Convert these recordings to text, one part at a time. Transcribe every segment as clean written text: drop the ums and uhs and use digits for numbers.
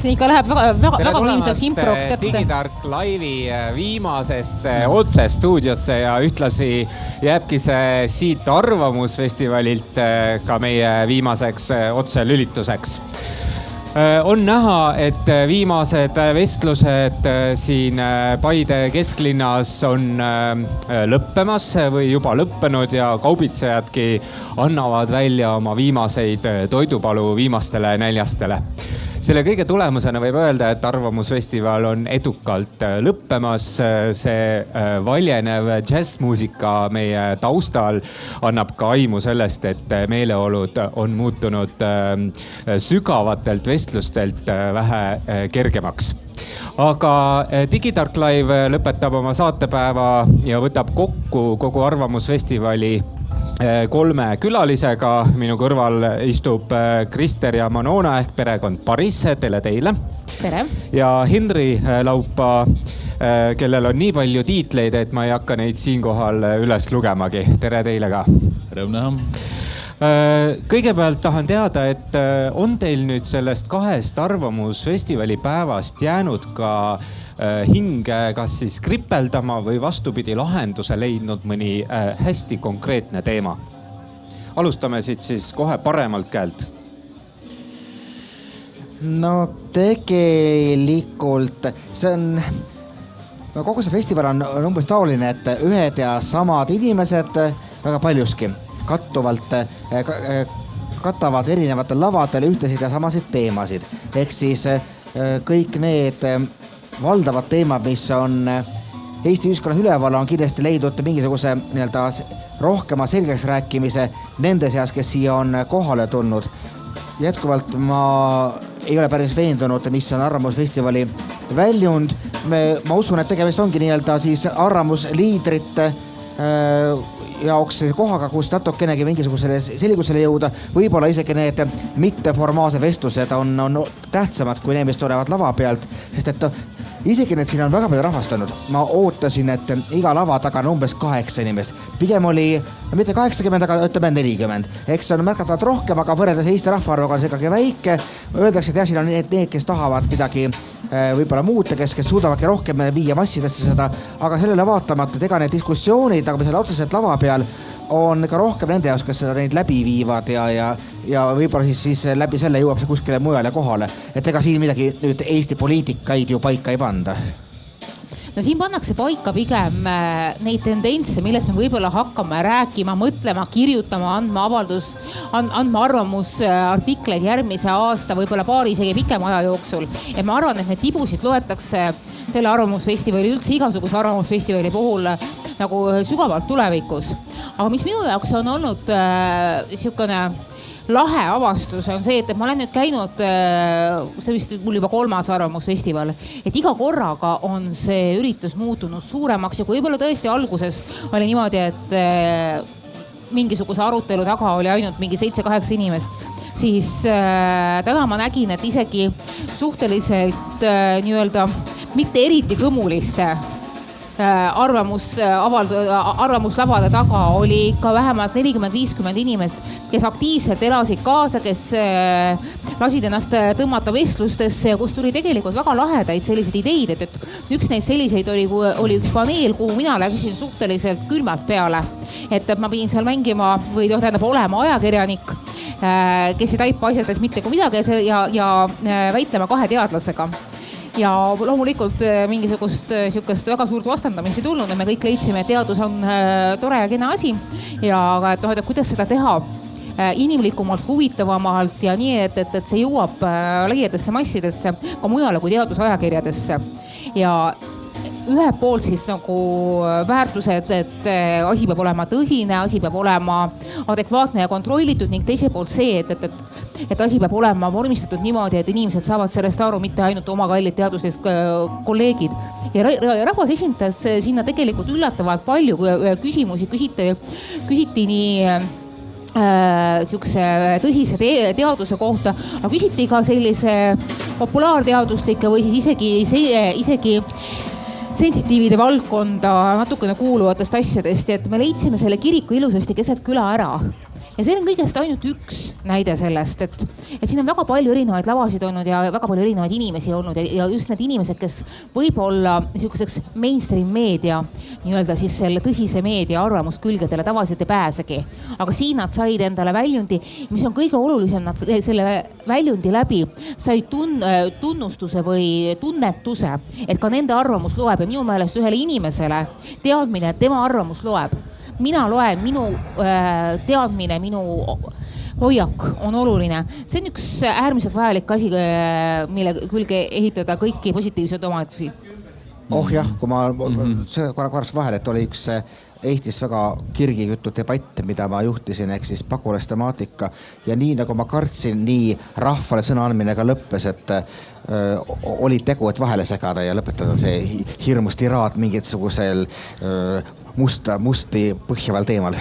See ikka läheb väga võimsaks improks kätte. Digitark Live'i viimasesse otsestuudiosse ja ühtlasi jääbki see siit Arvamusfestivalilt ka meie viimaseks otselülituseks. On näha, et viimased vestlused siin Paide kesklinnas on lõppemas või juba lõppenud ja kaubitsejadki annavad välja oma viimaseid toidupalu viimastele näljastele. Selle kõige tulemusena võib öelda, et Arvamusfestival on edukalt lõppemas. See valjenev džässmuusika meie taustal annab ka aimu sellest, et meeleolud on muutunud sügavatelt vestlustelt vähe kergemaks. Aga Digitark Live lõpetab oma saatepäeva ja võtab kokku kogu Arvamusfestivali 3 külalisega. Minu kõrval istub Krister ja Manona ehk perekond Paris. Tere teile. Tere. Ja Henri Laupa, kellel on nii palju tiitleid, et ma ei hakka neid siinkohal üles lugemagi. Tere teile ka. Tere näha. Kõigepealt tahan teada, et on teil nüüd sellest 2 Arvamusfestivali päevast jäänud ka hinge kas siis kripeldama või vastupidi lahenduse leidnud mõni hästi konkreetne teema. Alustame siis kohe paremalt käelt. No tegelikult see on, kogu see festival on umbes taoline, et ühed ja samad inimesed väga paljuski katavad erinevatel lavadel ühtesid ja samasid teemasid. Ehk siis kõik need valdavad teemad, mis on Eesti ühiskonnas üleval, on kindlasti leidnud mingisuguse rohkema selgeks rääkimise nende seas, kes siia on kohale tulnud. Jätkuvalt ma ei ole päris veendunud, mis on Arvamusfestivali väljund. Ma usun, et tegemist ongi siis arvamusliidrite jaoks kohaga, kus natukenegi mingisugusele selgusele jõuda. Võib-olla isegi need mitteformaalse vestlused on tähtsamad kui need, mis tulevad lava pealt, sest et isegi need siin on väga palju rahvastanud. Ma ootasin, et iga lava taga on umbes 8 inimest. Pigem oli mitte 80, aga ütleme 40. Eks see on märgatavalt rohkem, aga võrreldes Eesti rahvaarvuga on see ikkagi väike. Öeldakse, et siin on need, kes tahavad midagi võib-olla muuta, kes suudavadki rohkem viia massidesse seda, aga sellele vaatamata ega need diskussioonid, aga mis on otseselt lava peal, on ka rohkem nende jaoks, kes neid läbi viivad ja võib-olla siis läbi selle jõuab see kuskile mujale kohale. Et ega siin midagi nüüd Eesti poliitikaid ju paika ei panda. No siin pannakse paika pigem neid tendentse, millest me võib-olla hakkame rääkima, mõtlema, kirjutama, andma arvamusartikleid järgmise aasta, võib-olla paari isegi pikema aja jooksul. Ja ma arvan, et need tibusid loetakse selle Arvamusfestivali, üldse igasuguse Arvamusfestivali puhul nagu sügavalt tulevikus. Aga mis minu jaoks on olnud niisugune lahe avastus on see, et ma olen nüüd käinud, see vist mul juba 3. Arvamusfestival, et iga korraga on see üritus muutunud suuremaks ja kui võib-olla tõesti alguses oli niimoodi, et mingisuguse arutelu taga oli ainult mingi 7-8 inimest, siis täna ma nägin, et isegi suhteliselt mitte eriti kõmuliste arvamuslavade taga oli ikka vähemalt 40-50 inimest, kes aktiivselt elasid kaasa, kes lasid ennast tõmmata vestlustesse ja kus tuli tegelikult väga lahedaid selliseid ideid, et üks neist selliseid oli üks paneel, kuhu mina läksin suhteliselt külmalt peale. Et ma pidin seal mängima või olema ajakirjanik, kes ei taipa asjades mitte kui midagi ja väitlema 2 teadlasega. Ja loomulikult mingisugust sihukest väga suurt vastandamist ei tulnud ja me kõik leidsime, et teadus on tore ja kena asi ja et kuidas seda teha inimlikumalt, huvitavamalt ja nii, et see jõuab laiadesse massidesse ka mujale kui teadusajakirjadesse. Ja ühelt poolt siis nagu väärtused, et asi peab olema tõsine, asi peab olema adekvaatne ja kontrollitud ning teiselt poolt see, et asi peab olema vormistatud niimoodi, et inimesed saavad sellest aru, mitte ainult oma kallid teadusest kolleegid. Ja rahvas esindas sinna tegelikult üllatavalt palju küsimusi, küsiti nii sihukese tõsise teaduse kohta, aga küsiti ka sellise populaarteaduslike või siis isegi sensitiivide valdkonda natukene kuuluvatest asjadest, et me leidsime selle kiriku ilusasti keset küla ära. ja see on kõigest ainult üks näide sellest, et siin on väga palju erinevaid lavasid olnud ja väga palju erinevaid inimesi olnud ja just need inimesed, kes võib-olla niisuguseks mainstream meedia, nii-öelda siis selle tõsise meedia arvamuskülgedele tavaliselt ei pääsegi. Aga siin nad said endale väljundi, mis on kõige olulisem, nad selle väljundi läbi said tunnustuse või tunnetuse, et ka nende arvamus loeb ja minu meelest ühele inimesele teadmine, et tema arvamus loeb. Mina loen, minu teadmine, minu hoiak on oluline. See on üks äärmiselt vajalik asi, mille külge ehitada kõiki positiivseid omadusi. Jah, kui ma korraks vahel, et oli üks Eestis väga kirgikütud debatt, mida ma juhtisin, ehk siis pagulastemaatika ja nii nagu ma kartsin, nii rahvale sõna andmine ka lõppes, et oli tegu, et vahele segada ja lõpetada see hirmus tiraad mingisugusel musti põhjaval teemal.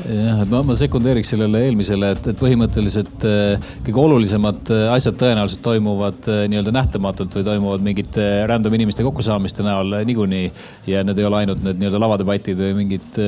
Jah, et ma sekundeeriks sellele eelmisele, et põhimõtteliselt kõige olulisemad asjad tõenäoliselt toimuvad nii-öelda nähtamatult või toimuvad mingite random inimeste kokkusaamiste näol niikuinii ja need ei ole ainult need nii-öelda lavadebatid või mingid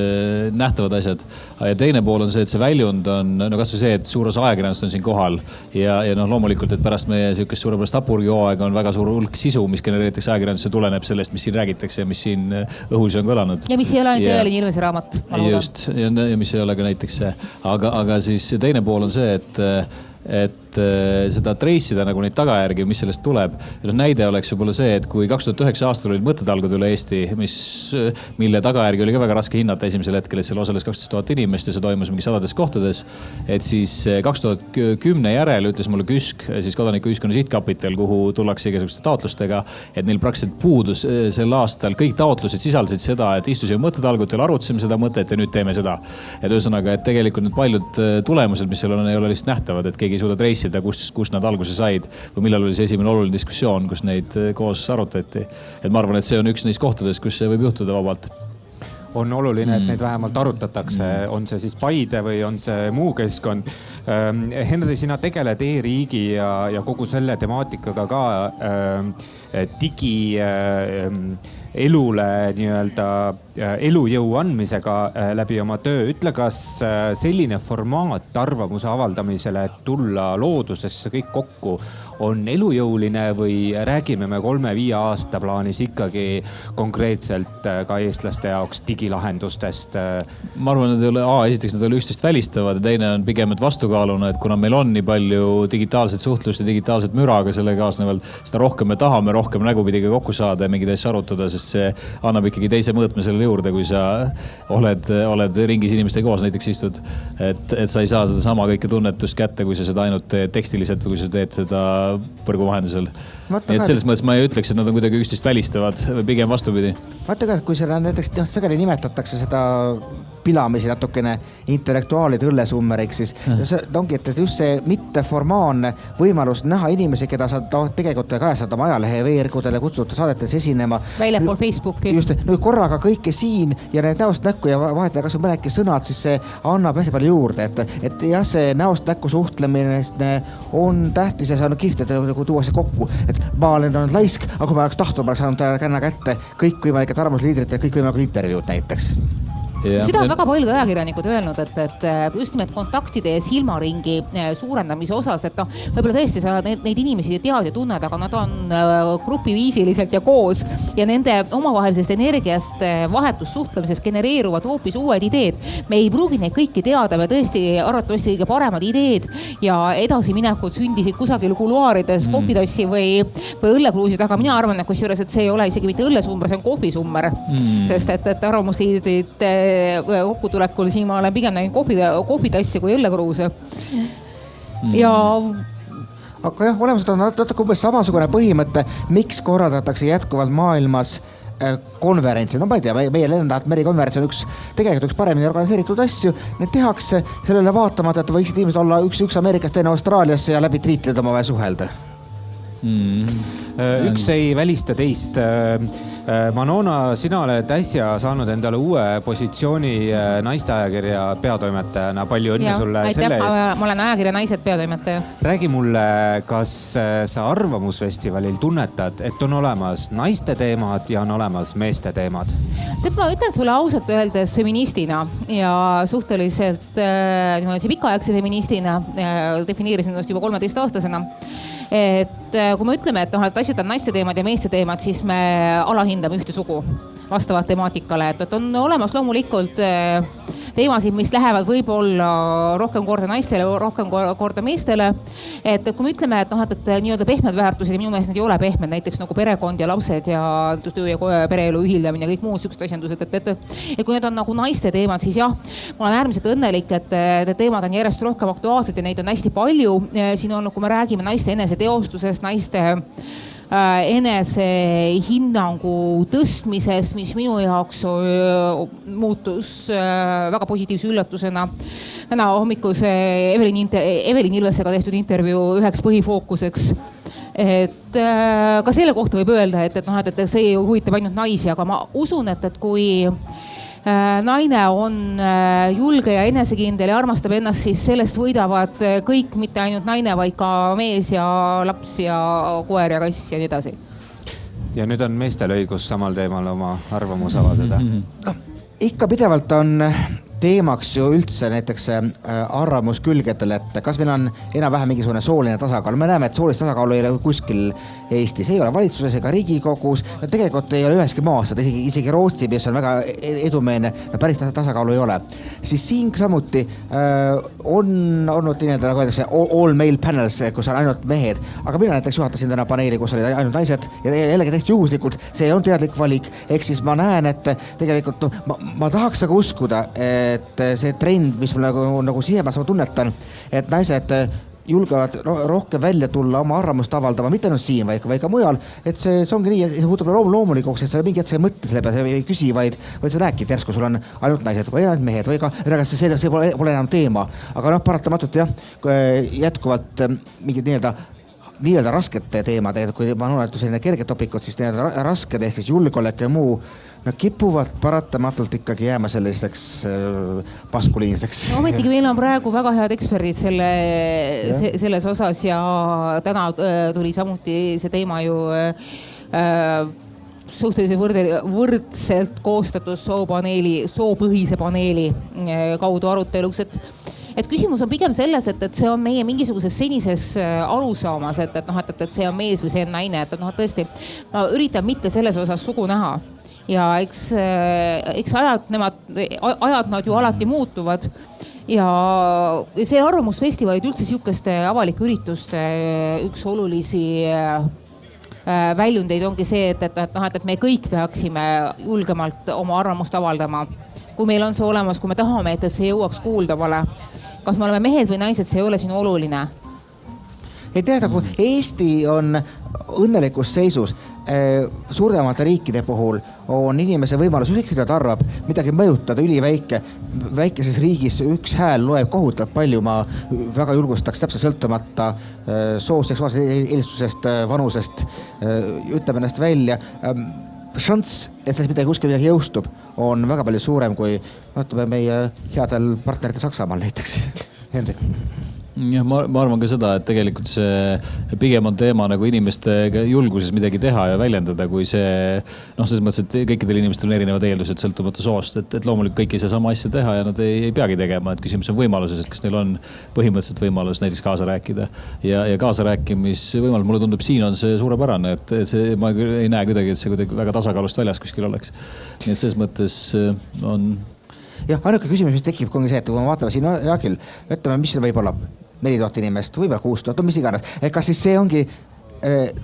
nähtavad asjad. Ja teine pool on see, et see väljund on kas või see, et suur osa ajakirjandust on siin kohal ja loomulikult, et pärast meie niisugust suurepärast Apurgi-hooaega on väga suur hulk sisu, mis genereeritakse ajakirjandusse, tuleneb sellest, mis siin räägitakse ja mis siin õhus on kõlanud. Ja mis ei ole ainult Tõeline Ilvese raamat. Just, ja mis ei ole ka näiteks see, aga siis teine pool on see, et seda treissida nagu neid tagajärgi, mis sellest tuleb. Näide oleks võib-olla see, et kui 2009 aastal olid mõttetalgud üle Eesti, mille tagajärgi oli ka väga raske hinnata esimesel hetkel, et seal osales 12 000 inimest ja see toimus mingi sadades kohtades. Et siis 2010 järel ütles mulle KÜSK, siis Kodanikuühiskonna Sihtkapital, kuhu tullakse igasuguste taotlustega, et neil praktiliselt puudus sel aastal. Kõik taotlused sisaldasid seda, et istusime mõttetalgutel, arutasime seda mõtet ja nüüd teeme seda. Et ühesõnaga, et tegelikult need paljud tulemused, mis seal on, ei ole lihtsalt nähtavad, et keegi ei suuda treissida, kus nad alguse said või millal oli see esimene oluline diskussioon, kus neid koos arutati. Et ma arvan, et see on üks neist kohtadest, kus see võib juhtuda vabalt. On oluline, et neid vähemalt arutatakse, on see siis Paide või on see muu keskkond. Henri, sina tegeled e-riigi ja kogu selle temaatikaga ka digi elule nii-öelda elujõu andmisega läbi oma töö. Ütle, kas selline formaat arvamuse avaldamisele, et tulla loodusesse kõik kokku, on elujõuline või räägime me 3-5 aasta plaanis ikkagi konkreetselt ka eestlaste jaoks digilahendustest? Ma arvan, et esiteks nad ei ole üksteist välistavad ja teine on pigem vastukaaluna, et kuna meil on nii palju digitaalset suhtlust ja digitaalset müraga selle kaasnevalt, seda rohkem me tahame rohkem nägupidiga kokku saada ja mingeid asju arutada, sest see annab ikkagi teise mõõtme selle juurde, kui sa oled ringis inimestega koos näiteks istud. Et sa ei saa seda sama kõike tunnetust kätte, kui sa seda ainult tekstiliselt või kui sa teed seda võrgu vahendusel. Nii et selles mõttes ma ei ütleks, et nad on kuidagi üksteist välistavad või pigem vastupidi. Vaata ka, kui seda näiteks sageli nimetatakse seda pilamisi natukene intellektuaalide õllesummeriks, siis see ongi, et just see mitteformaalne võimalus näha inimesi, keda sa tegelikult kajastad oma ajalehe veergudele, kutsud saadetes esinema. Väljapool Facebooki. Just, korraga kõike siin ja need näost näkku ja vahetada kas mõnedki sõnad, siis see annab hästi palju juurde, et jah, see näost näkku suhtlemine on tähtis ja see on kihvt, et tuuakse kokku, et ma olen laisk, aga kui ma oleks tahtnud, ma oleks saanud känna kätte kõik võimalikud arvamusliidrid ja kõik võimalikud intervjuud näiteks. Seda on väga palju ajakirjanikud öelnud, et just nimelt kontaktide ja silmaringi suurendamise osas, et võib-olla tõesti sa neid inimesi tead ja tunned, aga nad on grupiviisiliselt ja koos ja nende omavahelisest energiast vahetussuhtlemisest genereeruvad hoopis uued ideed. Me ei pruugi neid kõiki teada, me tõesti arvatavasti kõige paremad ideed ja edasiminekud sündisid kusagil kuluaarides kohvitassi või õllepluusid, aga mina arvan, et kusjuures, et see ei ole isegi mitte õllesummer, see on kohvisummer, sest et arvamusliidrid kokkutulekul siin ma olen pigem näinud kohvitassi kui õllekruuse. Ja aga jah, olemas on natuke umbes samasugune põhimõte, miks korraldatakse jätkuvalt maailmas konverentsi. No ma ei tea, meie Lennart Meri konverents on tegelikult üks paremini organiseeritud asju. Need tehakse sellele vaatamata, et võiksid inimesed olla üks Ameerikast, teine Austraaliasse ja läbi tweetida oma vaja suhelda. Üks ei välista teist. Manona, sina oled äsja saanud endale uue positsiooni naisteajakirja peatoimetajana. Palju õnne sulle selle eest. Ma olen ajakirja Naised peatoimetaja. Räägi mulle, kas sa Arvamusfestivalil tunnetad, et on olemas naiste teemad ja on olemas meeste teemad? Ma ütlen sulle ausalt öeldes feministina ja suhteliselt pikaaegse feministina, defineerisin ennast juba 13-aastasena. Et kui me ütleme, et asjad on naiste teemad ja meeste teemad, siis me alahindame ühte sugu vastavalt temaatikale. Et on olemas loomulikult teemasid, mis lähevad võib-olla rohkem korda naistele, rohkem korda meestele. Et kui me ütleme, et nii-öelda pehmed väärtused ja minu meelest need ei ole pehmed, näiteks nagu perekond ja lapsed ja töö ja pereelu ühildamine ja kõik muud siuksed asjandused. Et kui need on nagu naiste teemad, siis jah, ma olen äärmiselt õnnelik, et need teemad on järjest rohkem aktuaalsed ja neid on hästi palju. Siin on, kui me räägime naiste eneseteostusest, naiste enesehinnangu tõstmisest, mis minu jaoks muutus väga positiivse üllatusena. Täna hommikuse Evelin Ilvesega tehtud intervjuu üheks põhifookuseks. Et ka selle kohta võib öelda, et see huvitab ainult naisi, aga ma usun, et kui naine on julge ja enesekindel ja armastab ennast, siis sellest võidavad kõik, mitte ainult naine, vaid ka mees ja laps ja koer ja kass ja nii edasi. Ja nüüd on meestel õigus samal teemal oma arvamus avaldada. No, ikka pidevalt on teemaks ju üldse näiteks arvamuskülgedel, et kas meil on enam-vähem mingisugune sooline tasakaal. Me näeme, et soolist tasakaalu ei ole kuskil Eestis, ei ole valitsuses ega Riigikogus. Tegelikult ei ole üheski maas, isegi Rootsi, mis on väga edumeelne, päris tasakaalu ei ole. Siis siin samuti on olnud nii-öelda, nagu öeldakse, all male panels, kus on ainult mehed. Aga mina näiteks juhatasin täna paneeli, kus olid ainult naised ja jällegi täiesti juhuslikult. See on teadlik valik. Ehk siis ma näen, et tegelikult ma tahaks aga uskuda, et see trend, mis mul nagu sisemas ma tunnetan, et naised julgevad rohkem välja tulla oma arvamust avaldama, mitte ainult siin, vaid ka mujal, et see ongi nii, see muutub loomulikuks, et sa mingi hetk mõtte selle peale, ei küsi, vaid sa räägid järsku, sul on ainult naised või ainult mehed või ka, see pole enam teema. Aga paratamatult jah, jätkuvalt mingid nii-öelda raskete teemad, kui ma olen selline kerged topikud, siis nii-öelda rasked ehk siis julgeolek ja muu, kipuvad paratamatult ikkagi jääma selliseks maskuliinseks. Ometigi meil on praegu väga head eksperdid selles osas ja täna tuli samuti see teema ju suhteliselt võrdselt koostatud soopõhise paneeli kaudu aruteluks, et küsimus on pigem selles, et see on meie mingisuguses senises alusaamas, et see on mees või see on naine, et tõesti ma üritan mitte selles osas sugu näha. Ja eks ajad nad ju alati muutuvad ja see arvamusfestivalid üldse sihukeste avalike ürituste üks olulisi väljundeid ongi see, et me kõik peaksime julgemalt oma arvamust avaldama. Kui meil on see olemas, kui me tahame, et see jõuaks kuuldavale. Kas me oleme mehed või naised, see ei ole siin oluline. Ei teada, kui Eesti on õnnelikus seisus, suuremate riikide puhul on inimese võimalus, ükskõik mida ta arvab, midagi mõjutada üliväike. Väikeses riigis üks hääl loeb kohutavalt palju, ma väga julgustaks täpselt sõltumata soost, seksuaalsest eelistusest, vanusest, ütleme ennast välja. Šanss, et sellest midagi jõustub, on väga palju suurem kui meie headel partnerite Saksamaal näiteks. Henri. jah, ma arvan ka seda, et tegelikult see pigem on teema nagu inimeste julguses midagi teha ja väljendada, kui see, noh, selles mõttes, et kõikidel inimestel on erinevad eeldused sõltumata soost, et loomulikult kõik ei saa sama asja teha ja nad ei peagi tegema, et küsimus on võimaluses, et kas neil on põhimõtteliselt võimalus näiteks kaasa rääkida ja kaasarääkimisvõimalus, mulle tundub, siin on see suurepärane, et see, ma ei näe kuidagi, et see kuidagi väga tasakaalust väljas kuskil oleks. Nii et selles mõttes on... Jah, ainuke küsimus, mis tekib, ongi see, et kui me vaatame siin Jaagil, ütleme, mis võib olla 4000 inimest, võib-olla 6000, mis iganes. Kas siis see ongi,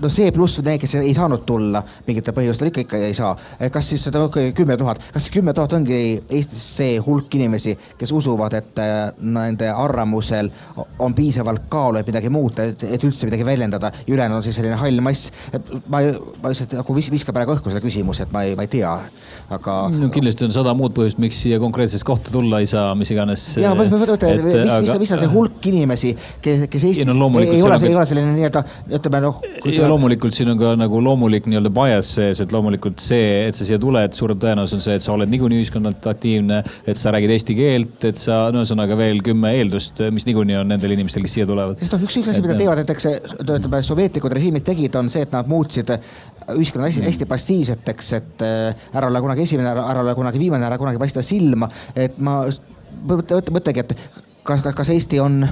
no see pluss need, kes ei saanud tulla mingite põhjustel, ikka ei saa. Kas siis 10 000, kas 10 000 ongi Eestis see hulk inimesi, kes usuvad, et nende arvamusel on piisavalt kaalu, et midagi muuta, et üldse midagi väljendada. Ülejäänud on siis selline hall mass. Ma lihtsalt nagu viska praegu õhku seda küsimus, et ma ei tea. Aga... No, kindlasti on 100 muud põhjust, miks siia konkreetses kohta tulla ei saa, mis iganes. Ja, mis on see hulk inimesi, kes Eestis ei ole selline nii-öelda, ütleme, Ja loomulikult siin on ka nagu loomulik nii-öelda bias sees, et loomulikult see, et sa siia tuled, suurem tõenäosus on see, et sa oled niikuinii ühiskonnalt aktiivne, et sa räägid eesti keelt, et sa ühesõnaga veel 10 eeldust, mis niikuinii on nendel inimestel, kes siia tulevad. Sest üks asi, mida teevad näiteks soveetlikud režiimid tegid, on see, et nad muutsid ühiskonna hästi passiivseteks, et ära ole kunagi esimene, ära ole kunagi viimane, ära kunagi paista silma. Et ma mõtlegi, et kas Eesti on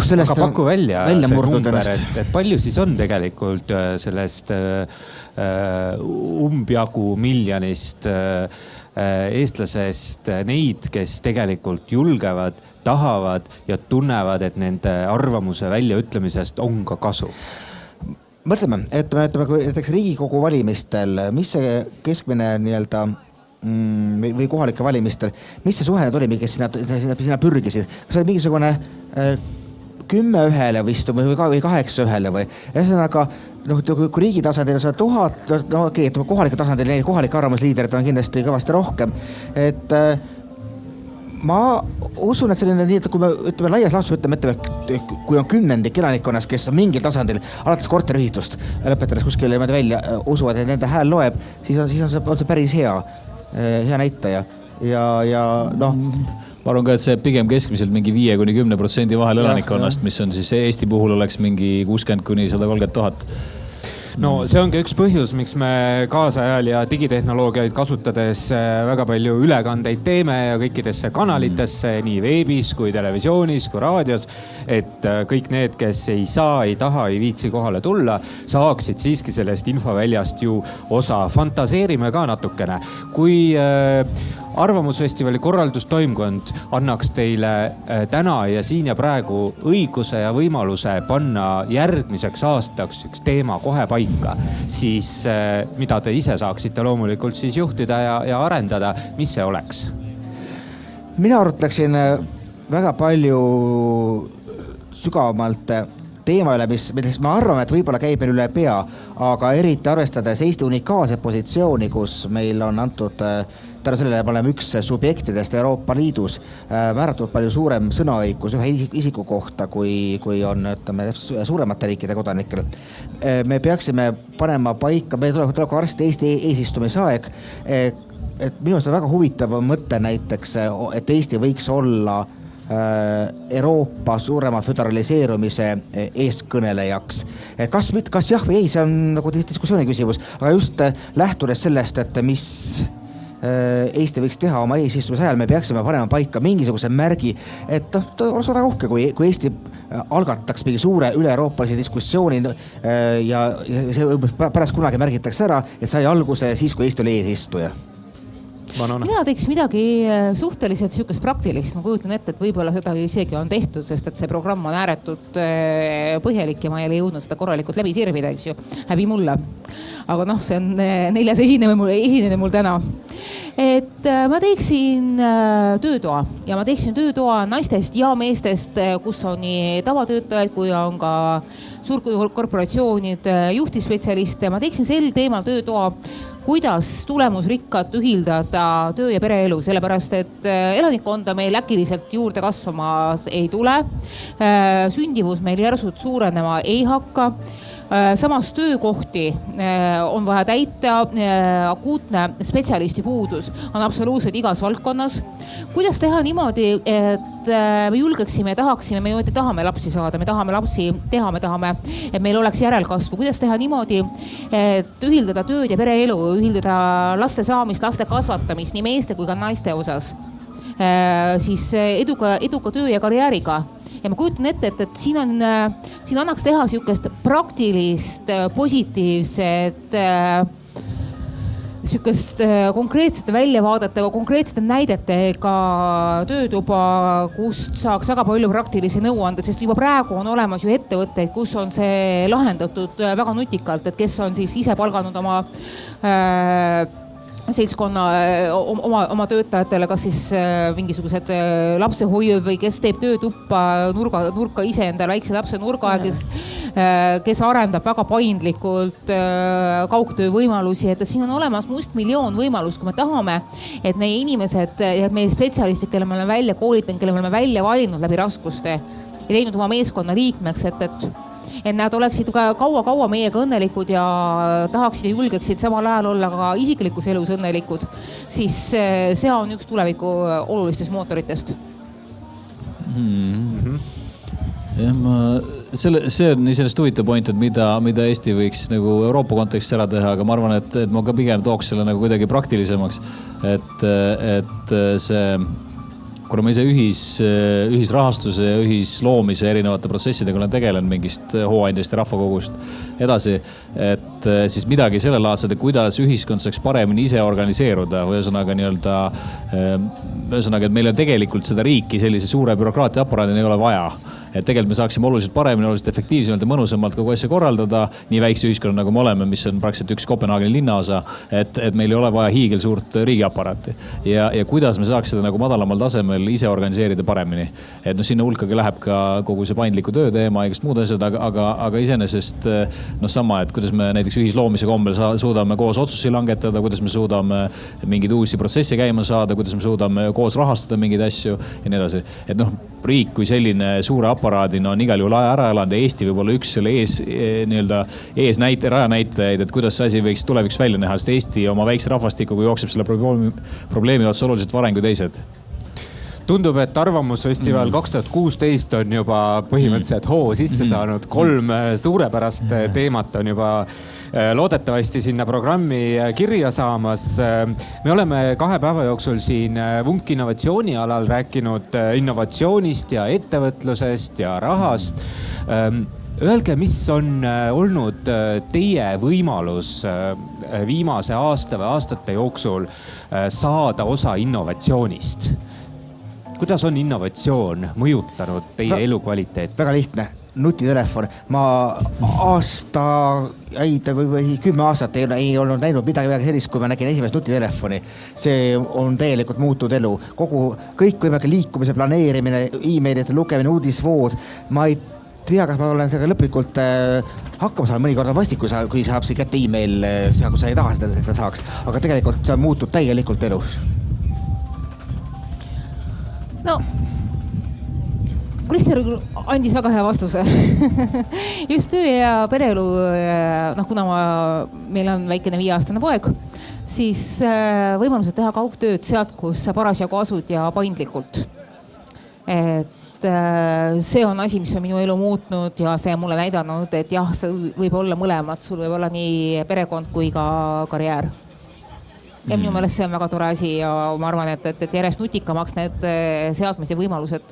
sellest aga paku välja see number, ennast. et palju siis on tegelikult sellest umbjagu miljonist eestlasest neid, kes tegelikult julgevad, tahavad ja tunnevad, et nende arvamuse väljaütlemisest on ka kasu. Mõtleme, et me ütleme, kui näiteks Riigikogu valimistel, mis see keskmine nii-öelda või kohalike valimistel, mis see suhe tuli, kes sinna pürgisid? Kas oli mingisugune 10 ühele vist või 8 ühele või? Ühesõnaga, kui riigi tasandil on 1000, no okei, kohalike tasandil neid kohalike arvamusliiderid on kindlasti kõvasti rohkem. Et ma usun, et selline nii, et kui me ütleme laias laastus, ütleme, kui on 10 elanikkonnas, kes on mingil tasandil, alates korteriühitust, lõpetades kuskil välja, usuvad, et nende hääl loeb, siis on see päris hea näitaja. Ja noh, ma arvan ka, et see pigem keskmiselt mingi 5–10% vahel elanikkonnast, mis on siis Eesti puhul oleks mingi 60–130 000. No see ongi üks põhjus, miks me kaasajal ja digitehnoloogiaid kasutades väga palju ülekandeid teeme ja kõikidesse kanalitesse, nii veebis kui televisioonis kui raadios, et kõik need, kes ei saa, ei taha, ei viitsi kohale tulla, saaksid siiski sellest infoväljast ju osa. Fantaseerime ka natukene. Kui Arvamusfestivali korraldustoimkond annaks teile täna ja siin ja praegu õiguse ja võimaluse panna järgmiseks aastaks üks teema kohe paika, siis mida te ise saaksite loomulikult siis juhtida ja arendada, mis see oleks? Mina arutleksin väga palju sügavamalt teema üle, mis ma arvan, et võib-olla käib meil üle pea, aga eriti arvestades Eesti unikaalset positsiooni, kus meil on antud, tänu sellele me oleme üks subjektidest Euroopa Liidus, määratud palju suurem sõnaõigus ühe isiku kohta, kui on suuremate riikide kodanikel. Me peaksime panema paika, meil tuleb ka varsti Eesti eesistumisaeg, et minu arust on väga huvitav mõte näiteks, et Eesti võiks olla Euroopa suurema föderaliseerumise eeskõnelejaks. Kas jah või ei, see on nagu diskussiooni küsimus, aga just lähtudes sellest, et mis Eesti võiks teha oma eesistumise ajal, me peaksime panema paika mingisuguse märgi, et oleks väga uhke, kui Eesti algataks mingi suure üle-euroopalise diskussiooni ja see pärast kunagi märgitakse ära, et sai alguse siis, kui Eesti oli eesistuja. Mina teeks midagi suhteliselt sihukest praktilist. Ma kujutan ette, et võib-olla seda isegi on tehtud, sest et see programm on ääretult põhjalik ja ma ei ole jõudnud seda korralikult läbi sirvida, eks ju. Häbi mulle. Aga noh, see on 4. esinemine mul täna. Et ma teeksin töötoa ja ma teeksin töötoa naistest ja meestest, kus on nii tavatöötajad, kui on ka suurkorporatsioonid, juhtispetsialiste. Ma teeksin sel teemal töötoa, kuidas tulemusrikkat ühildada töö- ja pereelu, sellepärast et elanikkonda meil äkiliselt juurde kasvamas ei tule. Sündivus meil järsult suurenema ei hakka. Samas töökohti on vaja täita, akuutne spetsialisti puudus on absoluutselt igas valdkonnas. Kuidas teha niimoodi, et me julgeksime ja tahaksime, me tahame lapsi saada, me tahame lapsi teha, me tahame, et meil oleks järelkasvu. Kuidas teha niimoodi, et ühildada tööd ja pereelu, ühildada laste saamist, laste kasvatamist nii meeste kui ka naiste osas, siis eduka töö ja karjääriga. Ja ma kujutan ette, et siin annaks teha sihukest praktilist, positiivset, sihukest konkreetsete väljavaadetega, konkreetsete näidetega töötuba, kust saaks väga palju praktilisi nõuanded, sest juba praegu on olemas ju ettevõtteid, kus on see lahendatud väga nutikalt, et kes on siis ise palganud oma seltskonna oma töötajatele, kas siis mingisugused lapsehoiud või kes teeb töötuppa nurka ise endale väikse lapse nurga, kes arendab väga paindlikult kaugtöö võimalusi, et siin on olemas mustmiljoon võimalus, kui me tahame, et meie inimesed ja meie spetsialistid, kelle me oleme välja koolitanud, kelle me oleme välja valinud läbi raskuste ja teinud oma meeskonna liikmeks, et et nad oleksid kaua-kaua meiega õnnelikud ja tahaksid ja julgeksid samal ajal olla ka isiklikus elus õnnelikud, siis see on üks tuleviku olulistest mootoritest. Jah, see on iseenesest huvitav point, et mida Eesti võiks nagu Euroopa kontekstis ära teha, aga ma arvan, et ma ka pigem tooks selle nagu kuidagi praktilisemaks, et see, kuna ma ise ühisrahastuse ja ühisloomise erinevate protsessidega olen tegelenud mingist hooandjast ja rahvakogust edasi, et siis midagi sellelaadset, kuidas ühiskond saaks paremini ise organiseeruda, ühesõnaga, et meil on tegelikult seda riiki sellise suure bürokraatia aparaadini ei ole vaja. Et tegelikult me saaksime oluliselt paremini, oluliselt efektiivsemalt ja mõnusamalt kogu asja korraldada, nii väikse ühiskonna nagu me oleme, mis on praktiliselt üks Kopenhaageni linnaosa, et meil ei ole vaja hiigel suurt riigiaparaati. Ja kuidas me saaks seda nagu madalamal tasemel ise organiseerida paremini. Et sinna hulkagi läheb ka kogu see paindliku töö teema ja igast muud asjad, aga iseenesest sama, et kuidas me näiteks ühisloomise kombel suudame koos otsusi langetada, kuidas me suudame mingeid uusi protsesse käima saada, kuidas me suudame koos rahastada mingeid asju ja nii edasi. Et riik kui selline suure aparaadina on igal juhul aja ära elanud ja Eesti võib olla üks selle rajanäitajaid, et kuidas see asi võiks tuleviks välja näha, sest Eesti oma väikse rahvastikuga jookseb selle probleemi otsa oluliselt varem kui teised. Tundub, et Arvamusfestival 2016 on juba põhimõtteliselt hoo sisse saanud. 3 suurepärast teemat on juba loodetavasti sinna programmi kirja saamas. Me oleme 2 päeva jooksul siin Vunk innovatsioonialal rääkinud innovatsioonist ja ettevõtlusest ja rahast. Öelge, mis on olnud teie võimalus viimase aasta või aastate jooksul saada osa innovatsioonist? Kuidas on innovatsioon mõjutanud teie elukvaliteet? Väga lihtne. Nutitelefon. Ma aastaid või 10 aastat ei olnud näinud midagi sellist, kui ma nägin esimest nutitelefoni. See on täielikult muutunud elu. Kõikvõimaliku liikumise planeerimine, e-mailide lugemine, uudisvood. Ma ei tea, kas ma olen sellega lõplikult hakkama saanud. Mõnikord on vastik, kui saab see kätte e-mail, kui sa ei taha seda, et ta saaks. Aga tegelikult see on muutunud täielikult elus. No, Krister andis väga hea vastuse. Just töö ja pereelu, kuna meil on väikene 5-aastane poeg, siis võimalused teha kaugtööd sealt, kus sa parasjagu asud ja paindlikult. Et see on asi, mis on minu elu muutnud ja see on mulle näidanud, et jah, see võib olla mõlemad, sul võib olla nii perekond kui ka karjäär. Ja minu meelest see on väga tore asi ja ma arvan, et järjest nutikamaks need seadmed ja võimalused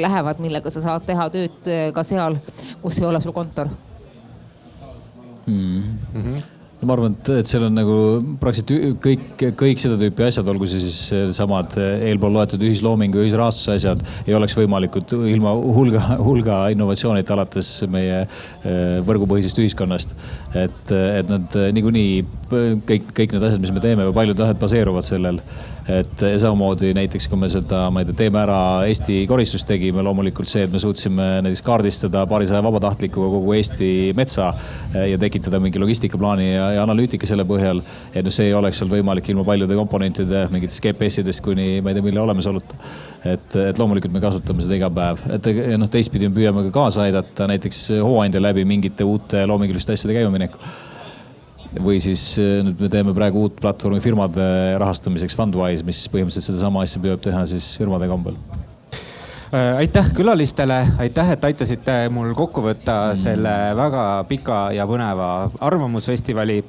lähevad, millega sa saad teha tööd ka seal, kus ei ole sul kontor. Ma arvan, et seal on nagu praktiliselt kõik seda tüüpi asjad, olgu see siis samad eelpool loetud ühisloomingu, ühisrahastuse asjad, ei oleks võimalikud ilma hulga innovatsioonid alates meie võrgupõhisest ühiskonnast. Et nad niikuinii kõik need asjad, mis me teeme, või paljud asjad baseeruvad sellel. Et samamoodi näiteks, kui me seda, teeme ära Eesti koristust tegime, loomulikult see, et me suutsime näiteks kaardistada 200 vabatahtlikuga kogu Eesti metsa ja tekitada mingi logistikaplaani ja analüütika selle põhjal, et see ei oleks olnud võimalik ilma paljude komponentide, mingitest GPS-idest kuni ma ei tea, mille olemasoluta. Et loomulikult me kasutame seda iga päev. Et teistpidi me püüame ka kaasa aidata näiteks hooandja läbi mingite uute loominguliste asjade käimaminekul. Või siis nüüd me teeme praegu uut platvormi firmade rahastamiseks Fundwise, mis põhimõtteliselt seda sama asja püüab teha siis firmade kombel. Aitäh külalistele, aitäh, et aitasite mul kokku võtta selle väga pika ja põneva Arvamusfestivali.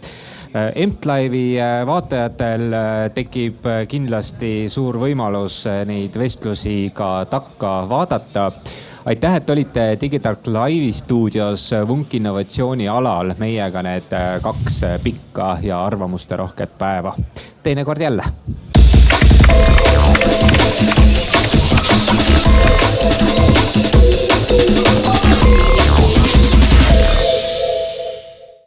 MTLive'i vaatajatel tekib kindlasti suur võimalus neid vestlusi ka takka vaadata. Aitäh, et olite Digitark Live'i stuudios Vunk innovatsiooni alal meiega need 2 pikka ja arvamuste rohket päeva. Teinekord jälle.